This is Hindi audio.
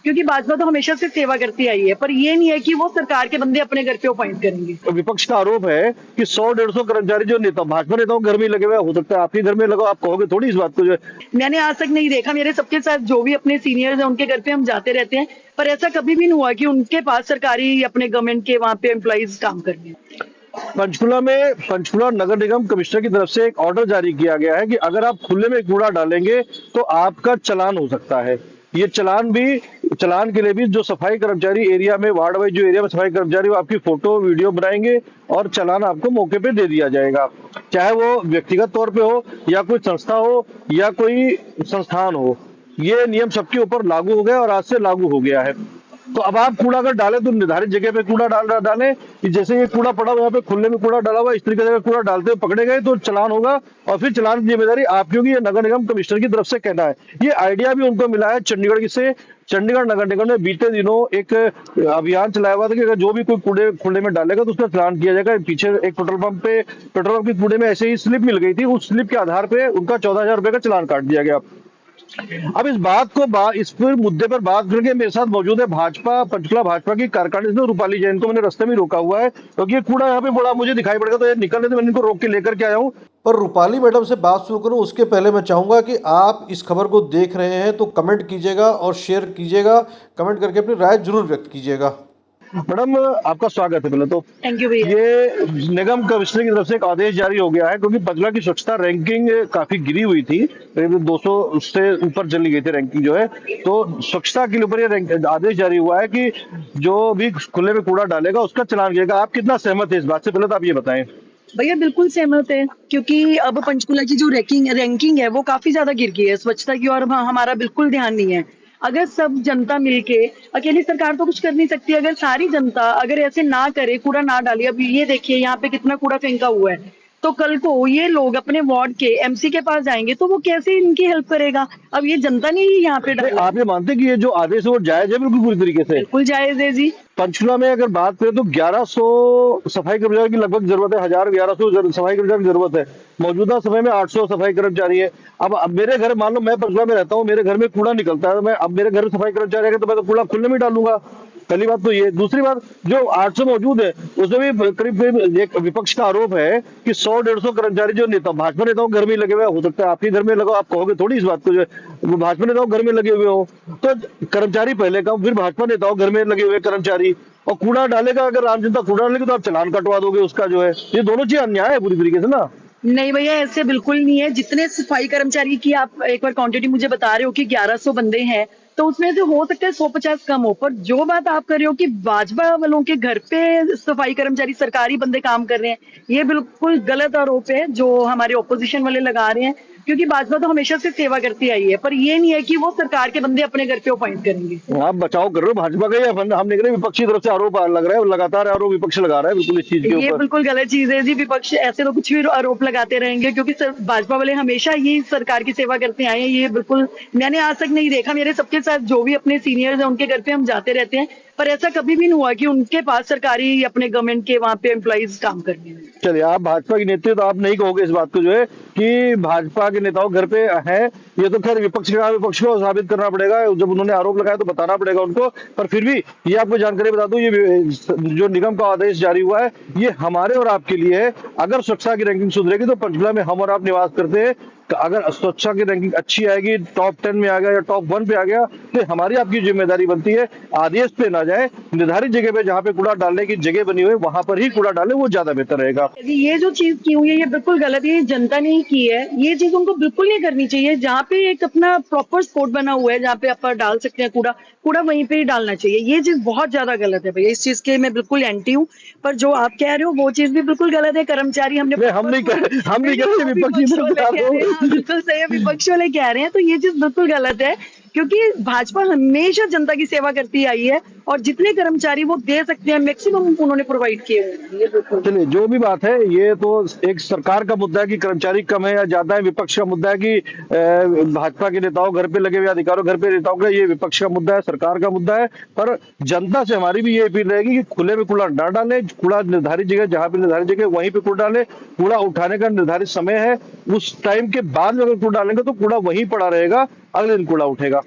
क्योंकि भाजपा तो हमेशा से सेवा करती आई है, पर ये नहीं है कि वो सरकार के बंदे अपने घर पे अपॉइंट करेंगे। तो विपक्ष का आरोप है कि 100-150 कर्मचारी जो नेता भाजपा नेताओं के घर में लगे हुए, हो सकता है आपके घर में लगा, आप कहोगे थोड़ी इस बात को जो है। मैंने आज तक नहीं देखा, मेरे सबके साथ जो भी अपने सीनियर्स हैं उनके घर पे हम जाते रहते हैं, पर ऐसा कभी भी नहीं हुआ कि उनके पास सरकारी अपने गवर्नमेंट के वहाँ पे एम्प्लॉइज काम कर रहे हैं। पंचकुला नगर निगम कमिश्नर की तरफ से एक ऑर्डर जारी किया गया है कि अगर आप खुले में कूड़ा डालेंगे तो आपका चालान हो सकता है। ये चालान के लिए भी जो सफाई कर्मचारी एरिया में, वार्ड वाइज जो एरिया में सफाई कर्मचारी, वो आपकी फोटो वीडियो बनाएंगे और चालान आपको मौके पे दे दिया जाएगा, चाहे वो व्यक्तिगत तौर पे हो या कोई संस्था हो या कोई संस्थान हो। ये नियम सबके ऊपर लागू हो गया और आज से लागू हो गया है। तो अब आप कूड़ा अगर डालें तो निर्धारित जगह पे कूड़ा डालें। जैसे ये कूड़ा पड़ा हुआ, यहाँ पे खुले में कूड़ा डाला हुआ, इस तरीके से कूड़ा डालते हुए पकड़े गए तो चालान होगा और फिर चालान की जिम्मेदारी आपकी होगी। ये नगर निगम कमिश्नर की तरफ से कहना है। ये आइडिया भी उनको मिला है चंडीगढ़ से। चंडीगढ़ नगर निगम ने बीते दिनों एक अभियान चलाया हुआ था कि अगर जो भी कोई कूड़े खुले में डालेगा तो उसका चालान किया जाएगा। पीछे एक पेट्रोल पंप के कूड़े में ऐसे ही स्लिप मिल गई थी, उस स्लिप के आधार पे उनका 14,000 रुपए का चालान काट दिया गया। अब इस पूरे मुद्दे पर बात करके मेरे साथ मौजूद है पंचकुला भाजपा की कार्यकारिणी रूपाली जैन को मैंने रास्ते में रोका हुआ है क्योंकि ये कूड़ा यहाँ पे बड़ा मुझे दिखाई पड़ेगा तो ये निकलने से मैंने इनको रोक के लेकर के आया हूँ। पर रूपाली मैडम से बात शुरू करूं उसके पहले मैं चाहूंगा कि आप इस खबर को देख रहे हैं तो कमेंट कीजिएगा और शेयर कीजिएगा, कमेंट करके अपनी राय जरूर व्यक्त कीजिएगा। मैडम आपका स्वागत है। पहले तो थैंक यू भैया। ये निगम कमिश्नर की तरफ से एक आदेश जारी हो गया है क्योंकि पंचकुला की स्वच्छता रैंकिंग काफी गिरी हुई थी, करीब 200 से ऊपर चली गई थी रैंकिंग जो है। तो स्वच्छता के ऊपर ये आदेश जारी हुआ है कि जो भी खुले में कूड़ा डालेगा उसका चालान किएगा। आप कितना सहमत है इस बात से, पहले तो आप ये बताएं। भैया बिल्कुल सहमत है, क्योंकि अब पंचकुला की जो रैंकिंग है वो काफी ज्यादा गिर गई है स्वच्छता की, और हमारा बिल्कुल ध्यान नहीं है। अगर सब जनता मिलके, अकेली सरकार तो कुछ कर नहीं सकती, अगर सारी जनता अगर ऐसे ना करे, कूड़ा ना डाले, अब ये देखिए यहाँ पे कितना कूड़ा फेंका हुआ है, तो कल को ये लोग अपने वार्ड के एमसी के पास जाएंगे तो वो कैसे इनकी हेल्प करेगा। अब ये जनता ने ही यहाँ पे डाला। आप ये मानते हैं कि ये जो आदेश है वो जायज है? बिल्कुल पूरी तरीके से बिल्कुल जायज है जी। पंचकुला में अगर बात करें तो 1100 सफाई कर्मचारी की लगभग जरूरत है, 1100 सफाई कर्मचारी की जरूरत है। मौजूदा समय में 800 सफाई कर्मचारी है। अब मेरे घर, मान लो मैं पंचकुला में रहता हूँ, मेरे घर में कूड़ा निकलता है, अब मेरे घर में सफाई कर्मचारी है तो मैं तो कूड़ा खुले में डालूंगा। पहली बात तो ये। दूसरी बात, जो 800 मौजूद है उसमें भी करीब एक विपक्ष का आरोप है कि 100-150 कर्मचारी जो नेता भाजपा नेताओं के घर में लगे हुए, हो सकता है आपके घर में लगा, आप कहोगे थोड़ी इस बात को जो है। भाजपा नेताओं घर में लगे हुए हो तो कर्मचारी पहले कम, फिर भाजपा नेताओं घर में लगे हुए कर्मचारी, और कूड़ा डालेगा, अगर आम जनता कूड़ा डालेगी तो आप चालान कटवा दोगे उसका जो है। ये दोनों चीज अन्याय है पूरी तरीके से ना। नहीं भैया, ऐसे बिल्कुल नहीं है। जितने सफाई कर्मचारी की आप एक बार क्वांटिटी मुझे बता रहे हो कि 1100 बंदे हैं, तो उसमें से हो सकता है 150 कम हो, पर जो बात आप कर रहे हो कि भाजपा वालों के घर पे सफाई कर्मचारी सरकारी बंदे काम कर रहे हैं, ये बिल्कुल गलत आरोप है जो हमारे ऑपोजिशन वाले लगा रहे हैं। क्योंकि भाजपा तो हमेशा से सेवा करती आई है, पर ये नहीं है कि वो सरकार के बंदे अपने घर पे अपॉइंट करेंगे। आप बचाव कर रहे हो भाजपा का, या हम नहीं कर रहे? विपक्षी तरफ से आरोप लग रहा है, लगातार आरोप विपक्ष लगा रहा है बिल्कुल इस चीज के ऊपर। ये बिल्कुल गलत चीज है जी। विपक्ष ऐसे तो कुछ भी आरोप लगाते रहेंगे, क्योंकि भाजपा वाले हमेशा ही सरकार की सेवा करते आए हैं। ये बिल्कुल मैंने आज तक नहीं देखा, मेरे सबके साथ जो भी अपने सीनियर्स हैं उनके घर पे हम जाते रहते हैं, पर ऐसा कभी भी नहीं हुआ कि उनके पास सरकारी अपने गवर्नमेंट के वहाँ पे एम्प्लॉइज काम कर रहे हैं। चलिए, आप भाजपा की नेत्री तो आप नहीं कहोगे इस बात को जो है कि भाजपा के नेताओं घर पे है। ये तो खैर विपक्ष को साबित करना पड़ेगा, जब उन्होंने आरोप लगाया तो बताना पड़ेगा उनको। पर फिर भी ये आपको जानकारी बता दूं, ये जो निगम का आदेश जारी हुआ है ये हमारे और आपके लिए है। अगर स्वच्छता की रैंकिंग सुधरेगी तो पंचकुला में हम और आप निवास करते हैं, अगर स्वच्छता की रैंकिंग अच्छी आएगी, टॉप 10 में आ गया या टॉप 1 पे आ गया, तो हमारी आपकी जिम्मेदारी बनती है आदेश पे ना जाए, निर्धारित जगह पे जहाँ पे कूड़ा डालने की जगह बनी हुई है वहां पर ही कूड़ा डाले, वो ज्यादा बेहतर रहेगा। ये जो चीज की हुई है ये बिल्कुल गलत है, ये जनता ने ही की है। ये चीज उनको बिल्कुल नहीं करनी चाहिए। जहाँ पे एक अपना प्रॉपर स्पॉट बना हुआ है जहाँ पे आप डाल सकते हैं कूड़ा, कूड़ा वहीं पे ही डालना चाहिए। ये चीज बहुत ज्यादा गलत है भैया, इस चीज के मैं बिल्कुल एंटी हूँ। पर जो आप कह रहे हो वो चीज भी बिल्कुल गलत है। कर्मचारी हम नहीं कर रहे, बिल्कुल सही है, विपक्ष वाले कह रहे हैं, तो ये चीज बिल्कुल गलत है। क्योंकि भाजपा हमेशा जनता की सेवा करती आई है, और जितने कर्मचारी वो दे सकते हैं मैक्सिमम उन्होंने प्रोवाइड किए हैं। चलिए, जो भी बात है ये तो एक सरकार का मुद्दा है कि कर्मचारी कम है या ज्यादा है। विपक्ष का मुद्दा है कि भाजपा के नेताओं घर पे लगे हुए अधिकारियों घर पे नेताओं का, ये विपक्ष का मुद्दा है, सरकार का मुद्दा है। पर जनता से हमारी भी ये अपील रहेगी कि खुले में कूड़ा ना डाले, कूड़ा निर्धारित जगह, जहाँ पे निर्धारित जगह वहीं पे कूड़ा डाले। कूड़ा उठाने का निर्धारित समय है, उस टाइम के बाद में अगर कूड़ा डालेंगे तो कूड़ा वहीं पड़ा रहेगा, अगले दिन कूड़ा उठेगा।